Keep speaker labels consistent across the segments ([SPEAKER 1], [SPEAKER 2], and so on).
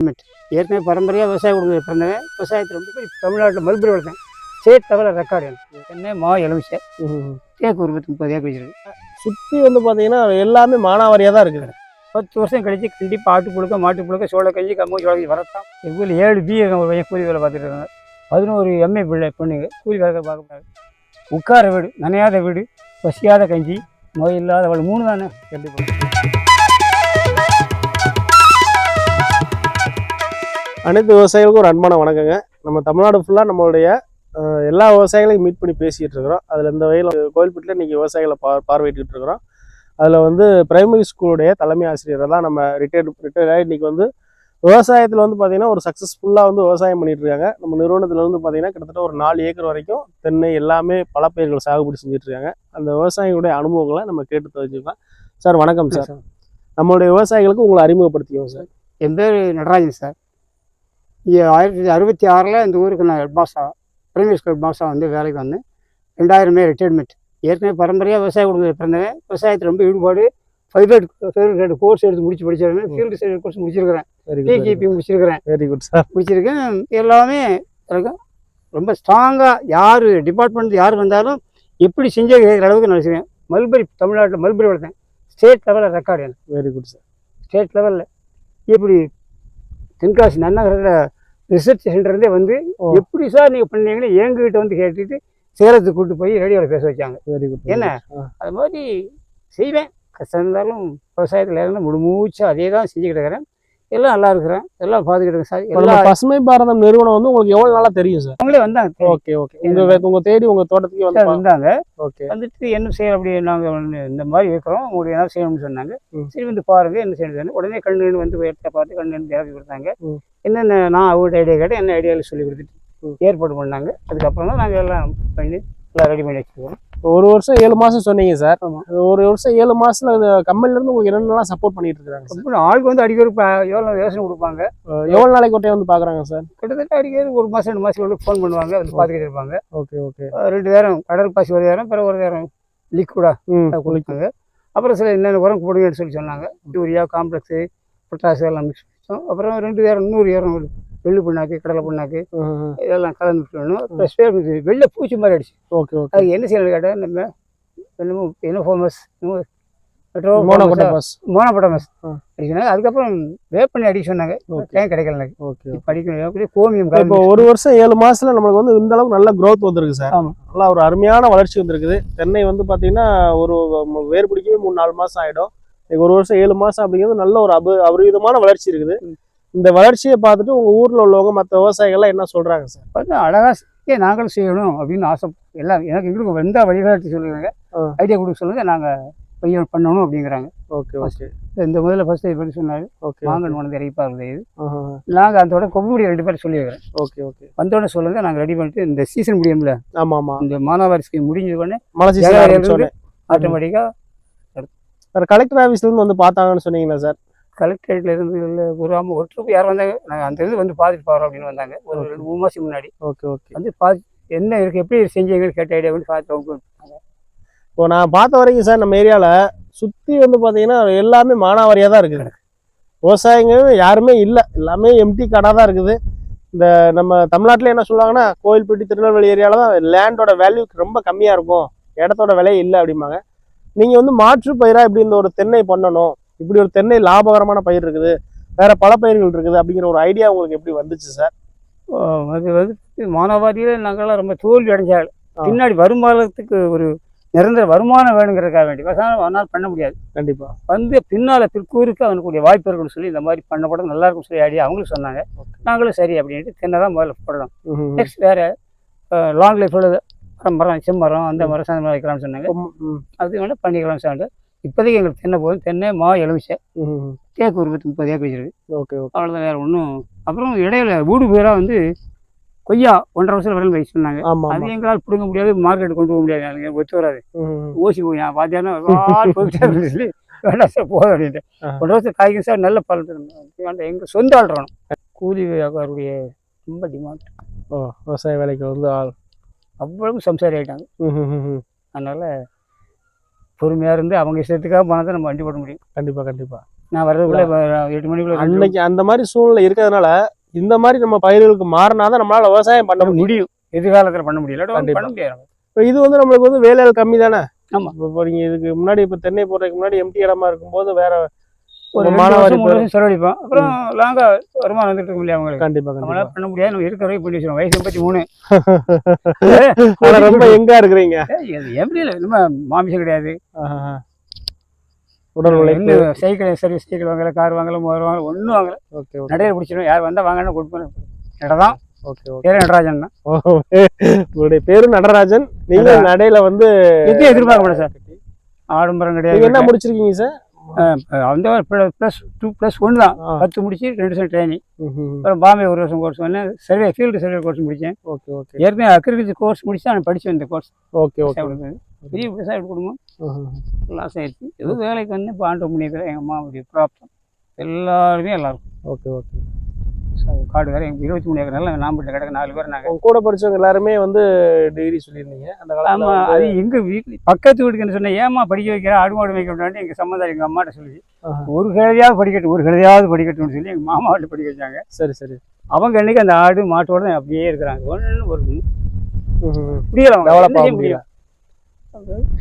[SPEAKER 1] ஏற்கனவே பரம்பரையாக விவசாய குடும்பத்தில் பிறந்தவன் விவசாயத்தில் ரொம்ப இப்போ தமிழ்நாட்டில் மல்பெரி வளர்த்தேன். ஸ்டேட் லெவலில் ரெக்கார்டு எனக்கு தென்னை மா எலுமிச்சை தேக்கு ஒரு 30 ஏக்கர் வச்சிருக்கு.
[SPEAKER 2] சுற்றி பார்த்தீங்கன்னா எல்லாமே மானாவாரியாக தான் இருக்குது.
[SPEAKER 1] 10 வருஷம் கழிச்சு கண்டிப்பாக ஆட்டு புழுக்க மாட்டு புழுக்க சோள கஞ்சி கம்பு சோள வரத்தான். எங்கள் ஊரில் 7 பிஏ கூலி வேலை பார்த்துட்டு இருக்காங்க. 11 எம்ஏ பிள்ளை பொண்ணுங்க கூலி வேலை பார்க்கக்கூடாது. உட்கார வீடு, நனையாத வீடு, பசியாத கஞ்சி, நோய் இல்லாத அவள் 3 தானே. கண்டிப்பாக
[SPEAKER 2] அனைத்து விவசாயிகளுக்கும் ஒரு அன்பான வணக்கங்க. நம்ம தமிழ்நாடு ஃபுல்லாக நம்மளுடைய எல்லா விவசாயிகளையும் மீட் பண்ணி பேசிகிட்டு இருக்கிறோம். அதில் இந்த வகையில் கோயில்பட்டில் இன்றைக்கி விவசாயிகளை பார்வையிட்டு இருக்கிறோம். அதில் பிரைமரி ஸ்கூலுடைய தலைமை ஆசிரியரை தான் நம்ம ரிட்டையர்டாக இன்றைக்கி விவசாயத்தில் பார்த்திங்கன்னா ஒரு சக்ஸஸ்ஃபுல்லாக விவசாயம் பண்ணிகிட்டு இருக்காங்க. நம்ம நிறுவனத்தில் பார்த்திங்கன்னா கிட்டத்தட்ட ஒரு 4 ஏக்கர் வரைக்கும் தென்னை எல்லாமே பல பயிர்கள் சாகுபடி செஞ்சிட்ருக்காங்க. அந்த விவசாயிகளுடைய அனுபவங்களை நம்ம கேட்டு தெரிஞ்சுக்கலாம். சார் வணக்கம் சார். நம்மளுடைய விவசாயிகளுக்கு உங்களை அறிமுகப்படுத்திக்குவோம் சார்.
[SPEAKER 1] என் பேர் நடராஜன் சார். 1966 இந்த ஊருக்கு நான் ஹெட்மாஸ்டர், பிரைமரி ஸ்கூல் ஹெட்மாஸ்டர் வேலைக்கு வந்தேன். 2000 ரிட்டையர்மெண்ட். ஏற்கனவே பரம்பரையாக விவசாய குடும்பத்தில் பிறந்தவன். விவசாயத்தில் ரொம்ப ஈடுபாடு. ஃபைவ் கோர்ஸ் எடுத்து முடிச்சு படிச்சிருக்கேன். ஃபீல்டு சைடு கோர்ஸ் முடிச்சிருக்கிறேன். டிகிபி முடிச்சிருக்கிறேன்.
[SPEAKER 2] Very good sir.
[SPEAKER 1] முடிச்சிருக்கேன். எல்லாமே எனக்கு ரொம்ப ஸ்ட்ராங்காக யார் டிபார்ட்மெண்ட் யார் வந்தாலும் எப்படி செஞ்சு கேட்குற அளவுக்கு நினச்சிருக்கேன். மல்பெரி தமிழ்நாட்டில் மல்பெரி வளர்த்தேன். ஸ்டேட் லெவலில் ரெக்கார்டு எனக்கு.
[SPEAKER 2] Very good sir.
[SPEAKER 1] ஸ்டேட் லெவலில் எப்படி தென்காசி நன்னகரில் ரிசர்ச் சென்டர்லேருந்தே எப்படி சார் நீங்கள் பண்ணீங்கன்னு எங்ககிட்ட கேட்டுட்டு சேலத்துக்கு கூப்பிட்டு போய் ரேடியோவில் பேச வச்சாங்க.
[SPEAKER 2] Very good.
[SPEAKER 1] என்ன அது மாதிரி செய்வேன். கஷ்டம் இருந்தாலும் விவசாயத்தில் இறந்து முழுமூச்சா அதே தான் செஞ்சுக்கிட்டு இருக்கிறேன். எல்லாம் நல்லா இருக்கிறேன். எல்லாம் பார்த்துக்கிட்டு சார்.
[SPEAKER 2] எல்லாம் பசுமை பாரதம் நிறுவனம் உங்களுக்கு எவ்வளோ நாளாக தெரியும் சார்?
[SPEAKER 1] அவங்களே வந்தாங்க.
[SPEAKER 2] Okay okay. உங்கள் தேடி உங்கள் தோட்டத்துக்கு
[SPEAKER 1] வந்தாங்க.
[SPEAKER 2] ஓகே.
[SPEAKER 1] வந்துட்டு என்ன செய்யணும் அப்படி நாங்கள் இந்த மாதிரி இருக்கிறோம், உங்களுக்கு என்ன செய்யணும்னு சொன்னாங்க. சரி பாருங்க என்ன செய்யணும். உடனே கண்ணு பார்த்து கண்ணு இறக்கி கொடுத்தாங்க. என்னென்ன நான் அவங்கள்ட்ட ஐடியா கேட்டேன். என்ன ஐடியாவில் சொல்லி கொடுத்துட்டு ஏற்பாடு பண்ணாங்க. அதுக்கப்புறம் தான் நாங்கள் எல்லாம் பண்ணி எல்லாம் ரெடி பண்ணி வச்சுருக்கோம்.
[SPEAKER 2] 1 வருஷம் 7 மாதம் சொன்னீங்க சார். 1 வருஷம் 7 மாதத்துல கம்பெனிலேருந்து உங்களுக்கு என்னென்னலாம் சப்போர்ட் பண்ணிட்டு இருக்காங்க?
[SPEAKER 1] ஆளுக்கு அடிக்கடி எவ்வளோ யோசனை கொடுப்பாங்க.
[SPEAKER 2] எவ்வளோ நாளைக்கு ஒட்டே பார்க்குறாங்க சார்?
[SPEAKER 1] கிட்டத்தட்ட அடிக்கடி 1 மாதம் 2 மாதம் ஃபோன் பண்ணுவாங்க. பார்த்துக்கிட்டு இருப்பாங்க.
[SPEAKER 2] Okay okay.
[SPEAKER 1] 2 நேரம் கடல் பாசி ஒரு நேரம், பிறகு ஒரு நேரம் லிக்விடா குளிப்பாங்க. அப்புறம் சில என்னென்ன உரம் போடுங்கன்னு சொன்னாங்க. யூரியா, காம்ப்ளெக்ஸு, பொட்டாசு எல்லாம் மிக்ஸ் பண்ணோம். அப்புறம் 2 நேரம் 100 ஏரம் வெள்ளு புண்ணாக்கு, கடலை புண்ணாக்கு இதெல்லாம் கலந்து விட்டுணும். ப்ளஸ் வெள்ளை பூச்சி மாதிரி அடிச்சு.
[SPEAKER 2] Okay okay.
[SPEAKER 1] அது என்ன செய்யணும் கேட்டால் நம்ம என்ன ஃபோமஸ்
[SPEAKER 2] மோனோபொட்டாமஸ்
[SPEAKER 1] அடிக்கணும். அதுக்கப்புறம் வேப்பண்ணி அடிக்க சொன்னாங்க. ஏன் கிடைக்கல எனக்கு.
[SPEAKER 2] ஓகே.
[SPEAKER 1] படிக்கணும் கோமியம்.
[SPEAKER 2] இப்போ 1 வருஷம் 7 மாதத்துல நம்மளுக்கு இந்த அளவுக்கு நல்ல க்ரோத் வந்திருக்கு சார்.
[SPEAKER 1] ஆமாம்.
[SPEAKER 2] நல்லா ஒரு அருமையான வளர்ச்சி வந்திருக்குது. தென்னை பார்த்தீங்கன்னா ஒரு வேர் பிடிக்கவே 3-4 மாதம் ஆகிடும். 1 வருஷம் 7 மாதம் அப்படிங்கிறது நல்ல ஒரு அபரிவிதமான வளர்ச்சி இருக்குது. இந்த வளர்ச்சியை பார்த்துட்டு உங்கள் ஊரில் உள்ளவங்க மற்ற விவசாயிகள்லாம் என்ன சொல்கிறாங்க சார்?
[SPEAKER 1] அழகாக நாங்களும் செய்யணும் அப்படின்னு ஆசை. எல்லாம் எனக்கு எங்களுக்கு எந்த வழிகாட்டி சொல்லுறாங்க, ஐடியா கொடுக்க சொல்லுங்க, நாங்கள் பையன் பண்ணணும் அப்படிங்கிறாங்க.
[SPEAKER 2] Okay okay.
[SPEAKER 1] இந்த முதல்ல ஃபர்ஸ்ட் பண்ணி சொன்னாரு.
[SPEAKER 2] ஓகே.
[SPEAKER 1] வாங்கன்னு உனக்கு இறைப்பாரு. இது நாங்கள் அதோட கொம்புடி 2 பேர் சொல்லியிருக்கிறேன்.
[SPEAKER 2] Okay okay.
[SPEAKER 1] வந்தோடனே சொல்லுங்க, நாங்கள் ரெடி பண்ணிட்டு இந்த சீசன் முடியும்ல.
[SPEAKER 2] ஆமாம் ஆமாம்.
[SPEAKER 1] இந்த மானாவாரி ஸ்கீம் முடிஞ்ச உடனே
[SPEAKER 2] மழை சீசன்
[SPEAKER 1] ஆட்டோமேட்டிக்காக
[SPEAKER 2] கலெக்டர் ஆஃபீஸ்லேருந்து பார்த்தாங்கன்னு சொன்னீங்களா சார்?
[SPEAKER 1] கலெக்டரேட்ல இருந்து ஒரு ட்ரிப் யார் வந்தாங்க, நாங்கள் அந்த இது பார்த்துட்டு போகிறோம் அப்படின்னு வந்தாங்க. ஒரு 2-3 மாதம் முன்னாடி.
[SPEAKER 2] Okay okay.
[SPEAKER 1] பார்த்து என்ன இருக்குது, எப்படி செஞ்சீங்கன்னு கேட்ட ஐடியா வந்து பார்த்து அவங்க கொடுத்தாங்க.
[SPEAKER 2] இப்போ நான் பார்த்த வரைக்கும் சார் நம்ம ஏரியாவில் சுற்றி பார்த்தீங்கன்னா எல்லாமே மானாவாரியாக தான் இருக்குது. விவசாயிங்க யாருமே இல்லை, எல்லாமே எம்டி காடாக தான் இருக்குது. இந்த நம்ம தமிழ்நாட்டில் என்ன சொல்லுவாங்கன்னா, கோயில்பட்டி திருநெல்வேலி ஏரியாவில் தான் லேண்டோட வேல்யூ ரொம்ப கம்மியாக இருக்கும், இடத்தோட விலை இல்லை அப்படிம்பாங்க. நீங்கள் மாற்று பயிராக இப்படி இந்த ஒரு தென்னை பண்ணணும், இப்படி ஒரு தென்னை லாபகரமான பயிர் இருக்குது, வேற பல பயிர்கள் இருக்குது அப்படிங்கிற ஒரு ஐடியா உங்களுக்கு எப்படி வந்துச்சு சார்?
[SPEAKER 1] அது மானாவாரியில் நாங்கள்லாம் ரொம்ப தோல்வி அடைஞ்சாள். பின்னாடி வருமானத்துக்கு ஒரு நிரந்தர வருமானம் வேணுங்கிறதுக்காக வேண்டி விவசாயம் அவனால் பண்ண முடியாது.
[SPEAKER 2] கண்டிப்பாக
[SPEAKER 1] பின்னால் பிற்கூருக்கு அவனுக்குரிய வாய்ப்பு இருக்குன்னு சொல்லி இந்த மாதிரி பண்ண படம் நல்லா இருக்குன்னு சொல்லி ஐடியா அவங்களும் சொன்னாங்க. நாங்களும் சரி அப்படின்ட்டு தென்னை தான் முதல்ல போடலாம். நெக்ஸ்ட் வேற லாங் லைஃப் மரம், செம்மரம், அந்த மரம் சார்ந்த மாதிரி வைக்கலாம்னு சொன்னாங்க. அது வேணால் பண்ணிக்கலாம்னு சொன்னாங்க. இப்போதைக்கு எங்களுக்கு தென்னை போதும். தென்னை மா எலுமிச்சை தேக்கு ஒரு 30 ஏக்கர் வச்சிருக்கு.
[SPEAKER 2] Okay okay.
[SPEAKER 1] அவ்வளோதான், வேறு ஒன்றும். அப்புறம் இடையில வீடு பேராக கொய்யா 1.5 வருஷம் வரையில் வைக்க சொன்னாங்க. அது எங்களால் பிடுங்க முடியாது, மார்க்கெட்டு கொண்டு போக முடியாது, எனக்கு ஒத்து வராது. ஓசி போய் பார்த்தீங்கன்னா போயிட்டு சொல்லி வேண்டாம் சார் போதும் அப்படின்ட்டு. 1 வருஷம் காய்க்கும் சார், நல்ல பலன் வேண்டாம், எங்கள் சொந்த ஆள் இருக்கணும். கூலி வியாபாரியுடைய ரொம்ப டிமாண்ட்.
[SPEAKER 2] விவசாய வேலைக்கு ஆள்
[SPEAKER 1] அவ்வளவு சம்சாரி ஆகிட்டாங்க. அதனால் பொறுமையாக இருந்து அவங்க இஷ்டத்துக்காக பணத்தை நம்ம வண்டி போட முடியும்.
[SPEAKER 2] கண்டிப்பாக கண்டிப்பாக.
[SPEAKER 1] நான் வர்றதுக்குள்ள 8 மணிக்குள்ள
[SPEAKER 2] அன்னைக்கு அந்த மாதிரி சூழ்நிலை இருக்கிறதுனால இந்த மாதிரி நம்ம பயிர்களுக்கு மாறினாதான் நம்மளால விவசாயம் பண்ண முடியும்.
[SPEAKER 1] எதிர்காலத்துல பண்ண முடியல பண்ண முடியாது.
[SPEAKER 2] இப்போ இது வந்து நம்மளுக்கு வந்து வேலையாள் கம்மி தானே.
[SPEAKER 1] ஆமா.
[SPEAKER 2] இப்போ நீங்க இதுக்கு முன்னாடி இப்போ தென்னை போடுறதுக்கு முன்னாடி எம்டி இடமா இருக்கும்போது வேற
[SPEAKER 1] ஒரு மாணவர் செலவழிப்போம். அப்புறம் லாங்கா வருமானம் வந்துட்டு இருக்க முடியாது அவங்களுக்கு.
[SPEAKER 2] கண்டிப்பா
[SPEAKER 1] நம்மளால பண்ண முடியாது. நம்ம இருக்கிற பண்ணி வச்சிருவோம். வயசு 83.
[SPEAKER 2] ரொம்ப எங்கா இருக்கிறீங்க.
[SPEAKER 1] எப்படி இல்லை நம்ம மாமிசம் கிடையாது.
[SPEAKER 2] உடல் உழைப்பு
[SPEAKER 1] சைக்கிள் சர்வீஸ் சைக்கிள் வாங்கல, கார் வாங்கல, மோதிரம் வாங்கல, ஒன்றும் வாங்கல. நடையில பிடிச்சிடும். யார் வந்தா வாங்கன்னு கொடுப்பேன். நடதான். பேரு நடராஜன் தான்.
[SPEAKER 2] உங்களுடைய பேரு நடராஜன். நீங்க நடையில வந்து
[SPEAKER 1] எதுவும் எதிர்பார்க்க முடியாது சார். ஆடம்பரம் கிடையாது.
[SPEAKER 2] என்ன முடிச்சிருக்கீங்க சார்?
[SPEAKER 1] அந்த +2+1 தான். 10 முடிச்சு 2 வருஷம் ட்ரைனிங். அப்புறம் பாம்பே 1 வருஷம் கோர்ஸ் பண்ணேன். ஃபீல்டு சர்வே கோர்ஸ் முடித்தேன். ஏற்கனவே அக்ரிகல்ச்சர் கோர்ஸ் முடிச்சு நான் படித்தேன் இந்த கோர்ஸ். பெரிய விவசாய குடும்பம். லாஸ் ஆயிடுச்சு. எதுவும் வேலைக்கு வந்து இப்போ ஆண்டு முன்னேற்ற எங்கள் அம்மாவுடைய ப்ராப்ளம் எல்லாருமே எல்லாருக்கும். காடு வேறு எங்கள் 23 ஏக்கர் நல்லா நாம்பிட்ட கிடக்கு 4 பேர். நாங்கள்
[SPEAKER 2] கூட படித்தவங்க எல்லாருமே வந்து டிகிரி சொல்லியிருந்தீங்க அந்த காலத்தில்.
[SPEAKER 1] ஆமாம். அது எங்கள் வீட்டில் பக்கத்து வீட்டுக்குன்னு சொன்னேன். ஏமா படிக்க வைக்கிற ஆடு மாடு வைக்க விட்டாண்டு எங்கள் சம்மந்தம் எங்கள் அம்மாட்ட சொல்லி ஒரு கிழவியாவது படிக்கட்டும்னு சொல்லி எங்கள் மாமா வீட்டு படிக்க வச்சாங்க.
[SPEAKER 2] சரி.
[SPEAKER 1] அவங்க அன்னைக்கு அந்த ஆடு மாட்டோட அப்படியே இருக்கிறாங்க. ஒரு முடியல. அவங்க முடியல.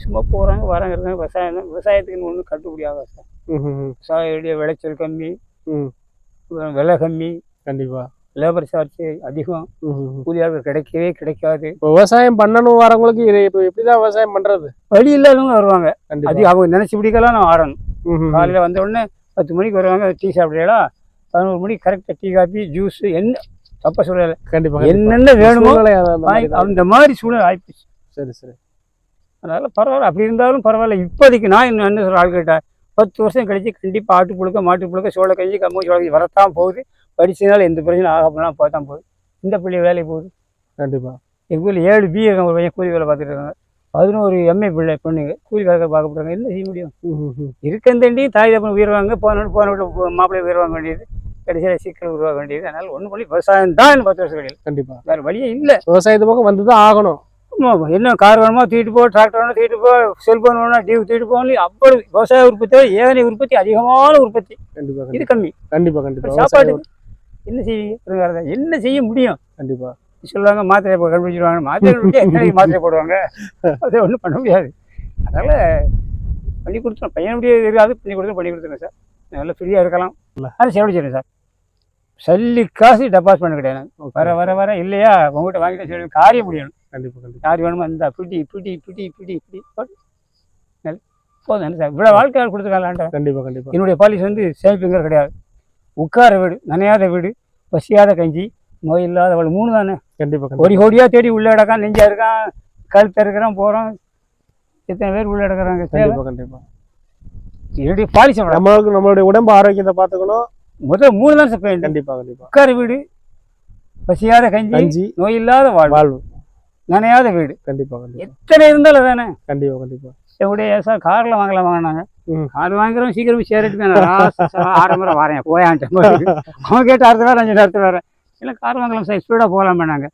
[SPEAKER 1] சும்மா போகிறாங்க வராங்க இருக்காங்க. விவசாயத்துக்குன்னு ஒன்றும் கட்டுப்படி ஆகாது சார். விவசாயியுடைய விளைச்சல் கம்மி, விலை கம்மி.
[SPEAKER 2] கண்டிப்பா
[SPEAKER 1] லேபர் சார்ஜ் அதிகம். கூலியாளர்கள் கிடைக்காது.
[SPEAKER 2] இப்போ விவசாயம் பண்ணணும் வரவங்களுக்கு இப்போ எப்படிதான் விவசாயம் பண்றது? வழி
[SPEAKER 1] இல்லாதவங்க வருவாங்க. அது அவங்க நினைச்சு பிடிக்கலாம். நான் ஆடணும். காலையில வந்த உடனே 10 மணிக்கு வருவாங்க. டீ சாப்பிடலாம். 11 மணிக்கு கரெக்டாக டீ காபி ஜூஸ் என்ன தப்ப சொல்லலை.
[SPEAKER 2] கண்டிப்பா
[SPEAKER 1] என்னென்ன வேணுமோ அந்த மாதிரி சூழல் ஆயிடுச்சு.
[SPEAKER 2] சரி.
[SPEAKER 1] அதனால பரவாயில்ல. அப்படி இருந்தாலும் பரவாயில்ல. இப்போதைக்கு நான் என்ன சொல்ற ஆள் கேட்டேன். 10 வருஷம் கழிச்சு கண்டிப்பா ஆட்டு புழுக்க மாட்டு புழுக்க சோள கஞ்சி கம்மி சோள கஞ்சி வரத்தான் போகுது. படிச்சதுனால எந்த பிரச்சனையும் ஆகப்போனா போதான் போகுது. இந்த பிள்ளை வேலைக்கு போகுது.
[SPEAKER 2] கண்டிப்பா
[SPEAKER 1] எங்கள் ஊரில் 7 BA ஒரு பையன் கூலி வேலை பார்த்துட்டு இருக்காங்க. 11 MA பிள்ளை பொண்ணுங்க கூலி வேலை பார்க்கப்படுறாங்க. என்ன செய்ய முடியும்? இருக்கந்தண்டியும் தாய் தப்பன் உயர்வாங்க. போன வீட்டு மாப்பிள்ளை உயர்வாங்க வேண்டியது. கடைசியில் சிக்கல் உருவாக வேண்டியது. அதனால ஒன்றும் பண்ணி விவசாயம் தான் 10 வருஷம் கிடையாது.
[SPEAKER 2] கண்டிப்பா
[SPEAKER 1] வேறு வழியே இல்லை.
[SPEAKER 2] விவசாயத்து பக்கம் வந்து தான் ஆகணும்.
[SPEAKER 1] என்ன கார் வேணுமோ தூக்கிட்டு போ, டிராக்டர் வேணும் தூக்கிட்டு போ, செல்போன் வேணும் டிவி தூக்கிட்டு போகணும். அப்படி விவசாய உற்பத்தி ஏனைய உற்பத்தி அதிகமான உற்பத்தி. இது கம்மி.
[SPEAKER 2] கண்டிப்பா
[SPEAKER 1] சாப்பாடு என்ன செய்வீங்க? என்ன செய்ய முடியும்?
[SPEAKER 2] கண்டிப்பா
[SPEAKER 1] சொல்லுவாங்க மாத்திரை கண்டுபிடிச்சிருவாங்க. மாத்திரை போடுவாங்க. அதை ஒன்றும் பண்ண முடியாது. அதனால பண்ணி கொடுத்துருவோம். பையனுடைய இருக்காது பண்ணி கொடுத்துருங்க சார். நல்லா ஃப்ரீயாக இருக்கலாம். அது செலவழிச்சிடுறேன் சார். சல்லி காசு டெபாசிட் பண்ண கிடையாது. வர இல்லையா உங்கள்கிட்ட வாங்கிட்டு சொல்லி காரியம் முடியணும். கண்டிப்பா யார் வேணுமோ இந்த பிடி போதும் சார். இவ்வளோ வாழ்க்கை கொடுத்துருக்காங்களான்டா.
[SPEAKER 2] கண்டிப்பா
[SPEAKER 1] என்னுடைய பாலிசி வந்து சேமிப்புங்கிற கிடையாது. உட்கார வீடு, நனையாத வீடு, பசியாத கஞ்சி, நோய் இல்லாத அவள் 3 தானே.
[SPEAKER 2] கண்டிப்பா
[SPEAKER 1] ஒரு கோடியாக தேடி உள்ள இடக்கான், நெஞ்சா இருக்கான், கழுத்த இருக்கிறான், போகிறோம். எத்தனை பேர் உள்ள இடக்குறாங்க.
[SPEAKER 2] கண்டிப்பா
[SPEAKER 1] என்னுடைய பாலிசி
[SPEAKER 2] நம்மளுடைய உடம்பு ஆரோக்கியத்தை பார்த்துக்கணும்.
[SPEAKER 1] முதல் 3 தான் சார்.
[SPEAKER 2] கண்டிப்பா
[SPEAKER 1] உட்கார வீடு, பசியாத கஞ்சி, நோய் இல்லாத வாழ்வு, நனையாத வீடு.
[SPEAKER 2] கண்டிப்பா
[SPEAKER 1] எத்தனை இருந்தாலும் தானே.
[SPEAKER 2] கண்டிப்பா
[SPEAKER 1] என்னுடைய சார் காரில் வாங்கினாங்க. கார் வாங்குறோம் சீக்கிரம் சேரட்டுக்கு ஆரம்பரம் வரேன் போயான்ட்டு. அவன் கேட்டு அடுத்த வேறு இல்லை கார் வாங்கலாம் சார் ஸ்பீடாக போகலாமேனாங்க.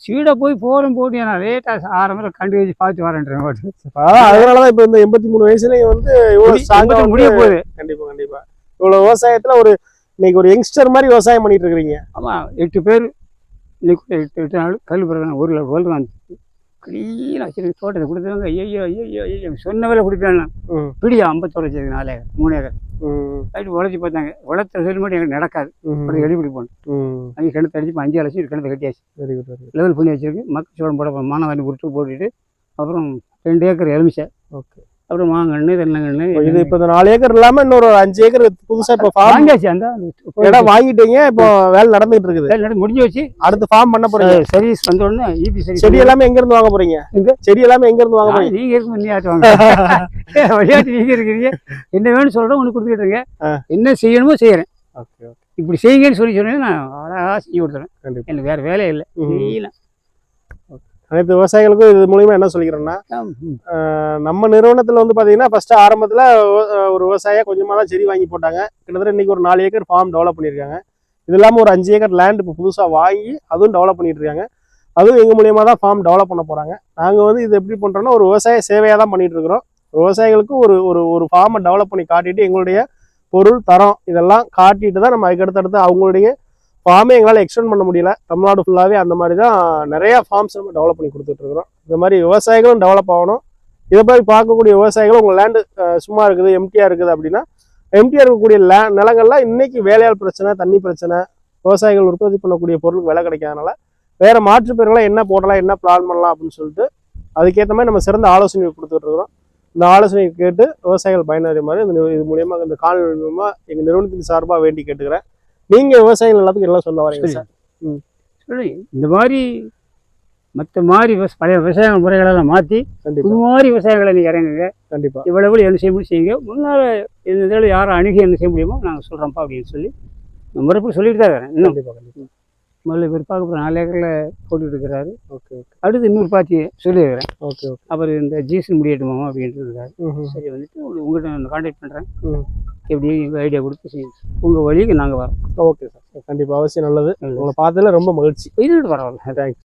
[SPEAKER 1] ஸ்பீடாக போட்டு நான் லேட்டாக ஆரம்பரம் கண்டு வச்சு பார்த்து வரேன்றேன்.
[SPEAKER 2] அதனாலதான் இப்போ இந்த 83 வயசுலேயும் வந்து
[SPEAKER 1] முடிய போகுது.
[SPEAKER 2] கண்டிப்பா இவ்வளோ விவசாயத்தில் இன்னைக்கு ஒரு யங்ஸ்டர் மாதிரி விவசாயம் பண்ணிட்டு இருக்கிறீங்க.
[SPEAKER 1] ஆமாம் 8 பேர் இன்னைக்கு 8 நாள் கல் பிறகு ஒரு வந்து க்ளீனாக வச்சுருக்கு. தோட்டத்தை கொடுத்துருவாங்க. ஐயோ சொன்ன வேலை கொடுப்பேன். பிடியா 51 வச்சது 4 ஏக்கர் 3 ஏக்கர் ரைட்டு உழைச்சி பார்த்தாங்க. உழைத்த சொல்லி மட்டும் எங்களுக்கு நடக்காது. எழுப்பிடி போகணும். அங்கே கிணத்து அடிச்சு 5 லட்சம் கிணத்து கட்டியாச்சு. லெவல் பண்ணி வச்சிருக்கு. மக்கள் சோளம் போட மானவாண்டி உருட்டு போட்டுட்டு அப்புறம் 2 ஏக்கர் எலுமிச்சை. அப்புறம் மாங்கன்று தென்னங்கன்று.
[SPEAKER 2] இது இப்போ 4 ஏக்கர் இல்லாமல் இன்னொரு 5 ஏக்கர் புதுசாக இப்போ
[SPEAKER 1] வாங்கியாச்சு. அந்த
[SPEAKER 2] இடம் வாங்கிட்டீங்க. இப்போ வேலை நடந்துட்டு இருக்குது.
[SPEAKER 1] முடிஞ்சு வச்சு
[SPEAKER 2] அடுத்து ஃபார்ம் பண்ண போறீங்க.
[SPEAKER 1] சர்வீஸ் வந்த உடனே
[SPEAKER 2] செடி எல்லாமே எங்க இருந்து வாங்க போறீங்க? செடி எல்லாமே எங்க இருந்து வாங்க போறீங்க?
[SPEAKER 1] நீங்க இருக்கு முன்னாட்டுவாங்க. விளையாட்டு நீங்க இருக்கிறீங்க. என்ன வேணும்னு சொல்றேன் உனக்கு கொடுத்துக்கிட்டு இருக்கேன். என்ன செய்யணுமோ செய்யறேன். இப்படி செய்யுங்கன்னு சொன்னேன். நான் அழகாக செஞ்சு கொடுத்துறேன். எனக்கு வேற வேலையே இல்லை. செய்யல.
[SPEAKER 2] அனைத்து விவசாயிகளுக்கும் இது மூலியமா என்ன சொல்லிக்கிறேன்னா, நம்ம நிறுவனத்துல வந்து பாத்தீங்கன்னா ஃபர்ஸ்ட் ஆரம்பத்துல ஒரு விவசாயியா கொஞ்சமா தான் செடி வாங்கி போட்டாங்க. கிட்டத்தட்ட இன்னைக்கு ஒரு 4 ஏக்கர் ஃபார்ம் டெவலப் பண்ணியிருக்காங்க. இது இல்லாமல் ஒரு 5 ஏக்கர் லேண்ட் இப்போ புதுசாக வாங்கி அதுவும் டெவலப் பண்ணிட்டு இருக்காங்க. அதுவும் எங்கள் மூலியமாக தான் ஃபார்ம் டெவலப் பண்ண போகிறாங்க. நாங்கள் வந்து இது எப்படி பண்ணுறோன்னா ஒரு விவசாய சேவையாக தான் பண்ணிட்டு இருக்கிறோம். விவசாயிகளுக்கு ஒரு ஒரு ஒரு ஃபார்மை டெவலப் பண்ணி காட்டிட்டு எங்களுடைய பொருள் தரம் இதெல்லாம் காட்டிட்டு தான் நம்ம அதுக்கடுத்தடுத்து அவங்களுடைய ஃபார்மே எங்களால் எக்ஸ்டெண்ட் பண்ண முடியல. தமிழ்நாடு ஃபுல்லாகவே அந்த மாதிரி தான் நிறையா ஃபார்ம்ஸ் நம்ம டெவலப் பண்ணி கொடுத்துட்ருக்குறோம். இந்த மாதிரி விவசாயிகளும் டெவலப் ஆகணும். இதை மாதிரி பார்க்கக்கூடிய விவசாயிகளும் உங்கள் லேண்டு சும்மா இருக்குது, எம்டியாக இருக்குது அப்படின்னா, எம்டியாக இருக்கக்கூடிய நிலங்கள்லாம் இன்னைக்கு வேலையாள் பிரச்சனை, தண்ணி பிரச்சனை, விவசாயிகள் உற்பத்தி பண்ணக்கூடிய பொருளுக்கு விலை கிடைக்காதனால வேறு மாற்று பெயர்களை என்ன போடலாம், என்ன பிளான் பண்ணலாம் அப்படின்னு சொல்லிட்டு அதுக்கேற்ற மாதிரி நம்ம சிறந்த ஆலோசனை கொடுத்துட்ருக்குறோம். இந்த ஆலோசனையை கேட்டு விவசாயிகள் பயனடைய மாதிரி இது மூலியமாக இந்த காணொலி மூலமாக எங்கள் நிறுவனத்தின் சார்பாக வேண்டி கேட்டுக்கிறேன். நீங்கள் விவசாயிகள் எல்லாத்துக்கும் எல்லாம் சொல்ல வரீங்க சார்?
[SPEAKER 1] சொல்லி இந்த மாதிரி மற்ற மாதிரி பழைய விவசாய முறைகளெல்லாம் மாற்றி இது மாதிரி விவசாயிகளை நீங்கள் இறங்குங்க. கண்டிப்பாக இவ்வளவு என்ன செய்ய முடியும் செய்யுங்க. முன்னால் இந்த இதில் யாரும் அணுகி என்ன செய்ய முடியுமோ நாங்கள் சொல்கிறோம்ப்பா அப்படின்னு சொல்லி முறைப்படி சொல்லிட்டு தான் இருக்கிறேன். இன்னும் கண்டிப்பாக முதல்ல இவர் பார்க்க 4 ஏக்கரில் போட்டுட்டு இருக்கிறாரு. ஓகே. அடுத்து இன்னொரு பாத்தி சொல்லியிருக்கிறேன். ஓகே. அப்புறம் இந்த ஜிஎஸ்டி முடியட்டுமாமா அப்படின்ட்டு இருக்காரு. சரி வந்துட்டு உங்கள்கிட்ட நான் கான்டாக்ட் பண்ணுறேன். எப்படி ஐடியா கொடுத்து செய்யுங்க. உங்கள் வழிக்கு நாங்கள் வரோம். ஓகே சார், கண்டிப்பாக அவசியம். நல்லது. உங்களை பார்த்ததில் ரொம்ப மகிழ்ச்சி. இது பரவாயில்ல. தேங்க்ஸ்.